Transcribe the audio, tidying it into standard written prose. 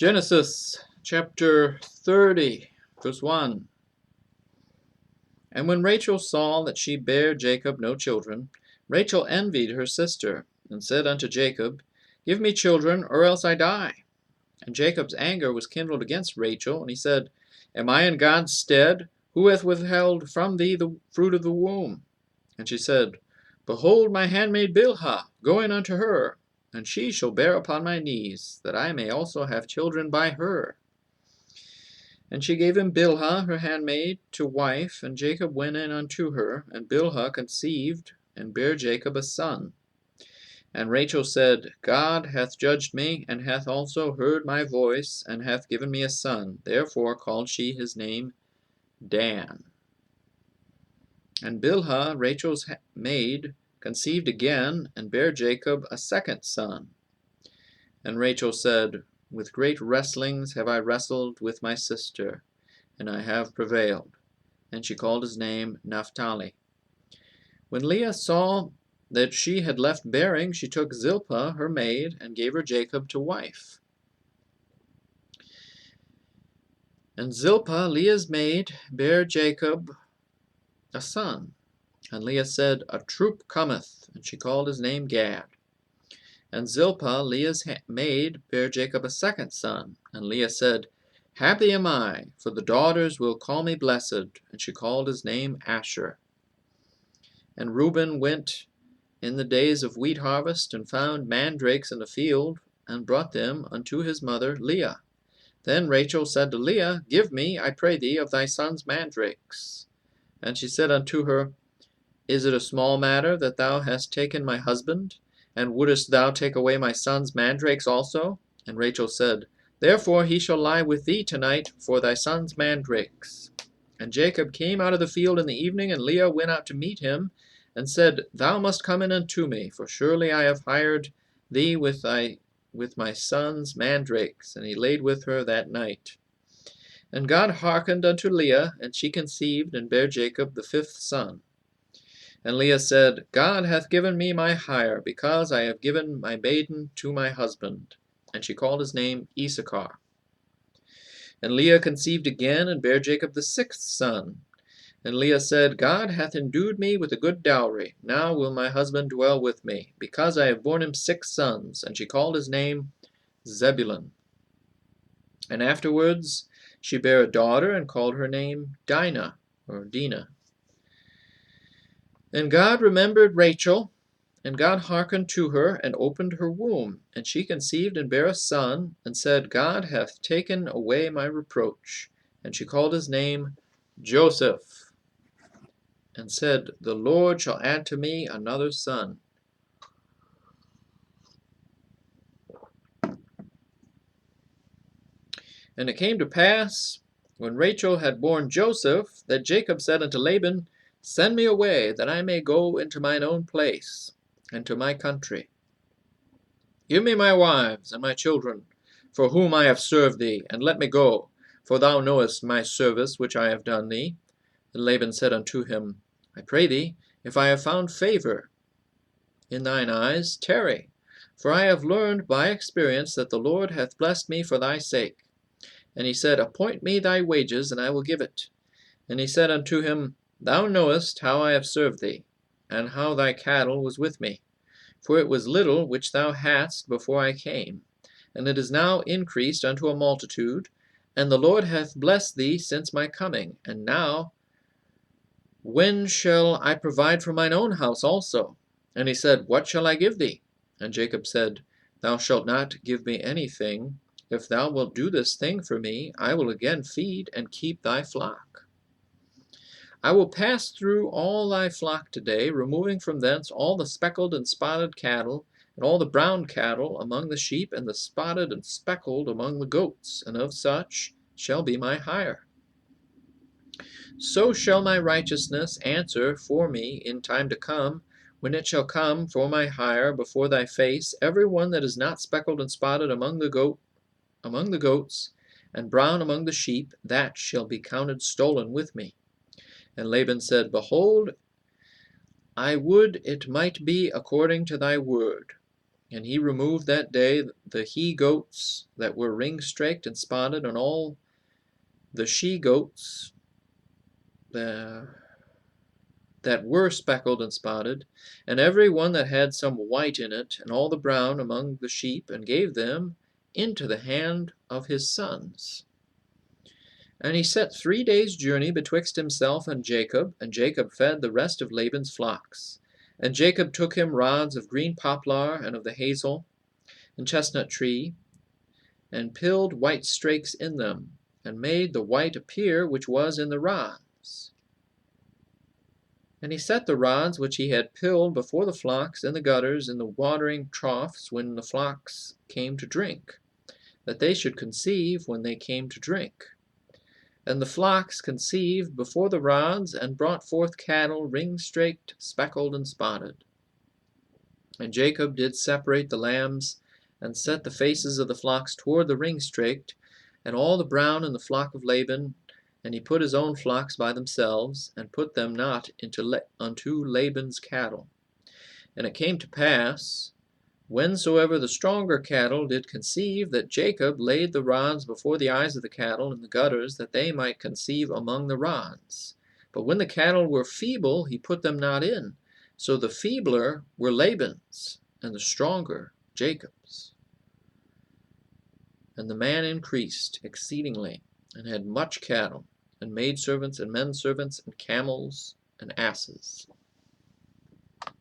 Genesis chapter 30, verse 1. And when Rachel saw that she bare Jacob no children, Rachel envied her sister, and said unto Jacob, Give me children, or else I die. And Jacob's anger was kindled against Rachel, and he said, Am I in God's stead? Who hath withheld from thee the fruit of the womb? And she said, Behold my handmaid Bilhah, go in unto her, and she shall bear upon my knees, that I may also have children by her. And she gave him Bilhah her handmaid to wife, and Jacob went in unto her, and Bilhah conceived, and bare Jacob a son. And Rachel said, God hath judged me, and hath also heard my voice, and hath given me a son. Therefore called she his name Dan. And Bilhah, Rachel's maid, conceived again, and bare Jacob a second son. And Rachel said, With great wrestlings have I wrestled with my sister, and I have prevailed. And she called his name Naphtali. When Leah saw that she had left bearing, she took Zilpah her maid, and gave her Jacob to wife. And Zilpah, Leah's maid, bare Jacob a son. And Leah said, A troop cometh, and she called his name Gad. And Zilpah, Leah's maid, bare Jacob a second son. And Leah said, Happy am I, for the daughters will call me blessed. And she called his name Asher. And Reuben went in the days of wheat harvest, and found mandrakes in the field, and brought them unto his mother Leah. Then Rachel said to Leah, Give me, I pray thee, of thy son's mandrakes. And she said unto her, Is it a small matter that thou hast taken my husband? And wouldest thou take away my son's mandrakes also? And Rachel said, Therefore he shall lie with thee tonight for thy son's mandrakes. And Jacob came out of the field in the evening, and Leah went out to meet him, and said, Thou must come in unto me, for surely I have hired thee with my son's mandrakes. And he laid with her that night. And God hearkened unto Leah, and she conceived, and bare Jacob the fifth son. And Leah said, God hath given me my hire, because I have given my maiden to my husband. And she called his name Issachar. And Leah conceived again, and bare Jacob the sixth son. And Leah said, God hath endued me with a good dowry. Now will my husband dwell with me, because I have borne him 6 sons. And she called his name Zebulun. And afterwards she bare a daughter, and called her name Dinah, or Dinah. And God remembered Rachel, and God hearkened to her, and opened her womb. And she conceived and bare a son, and said, God hath taken away my reproach. And she called his name Joseph, and said, The Lord shall add to me another son. And it came to pass, when Rachel had borne Joseph, that Jacob said unto Laban, Send me away, that I may go into mine own place, and to my country. Give me my wives and my children, for whom I have served thee, and let me go, for thou knowest my service which I have done thee. And Laban said unto him, I pray thee, if I have found favor in thine eyes, tarry, for I have learned by experience that the Lord hath blessed me for thy sake. And he said, Appoint me thy wages, and I will give it. And he said unto him, Thou knowest how I have served thee, and how thy cattle was with me. For it was little which thou hadst before I came, and it is now increased unto a multitude, and the Lord hath blessed thee since my coming. And now, when shall I provide for mine own house also? And he said, What shall I give thee? And Jacob said, Thou shalt not give me anything. If thou wilt do this thing for me, I will again feed and keep thy flock. I will pass through all thy flock today, removing from thence all the speckled and spotted cattle, and all the brown cattle among the sheep, and the spotted and speckled among the goats, and of such shall be my hire. So shall my righteousness answer for me in time to come, when it shall come for my hire before thy face, every one that is not speckled and spotted among the goats, and brown among the sheep, that shall be counted stolen with me. And Laban said, Behold, I would it might be according to thy word. And he removed that day the he-goats that were ring-straked and spotted, and all the she-goats that were speckled and spotted, and every one that had some white in it, and all the brown among the sheep, and gave them into the hand of his sons. And he set 3 days' journey betwixt himself and Jacob fed the rest of Laban's flocks. And Jacob took him rods of green poplar, and of the hazel and chestnut tree, and pilled white strakes in them, and made the white appear which was in the rods. And he set the rods which he had pilled before the flocks in the gutters, in the watering troughs, when the flocks came to drink, that they should conceive when they came to drink. And the flocks conceived before the rods, and brought forth cattle ring-straked, speckled, and spotted. And Jacob did separate the lambs, and set the faces of the flocks toward the ring-straked, and all the brown in the flock of Laban, and he put his own flocks by themselves, and put them not unto Laban's cattle. And it came to pass, whensoever the stronger cattle did conceive, that Jacob laid the rods before the eyes of the cattle in the gutters, that they might conceive among the rods. But when the cattle were feeble, he put them not in. So the feebler were Laban's, and the stronger Jacob's. And the man increased exceedingly, and had much cattle, and maidservants, and menservants, and camels, and asses.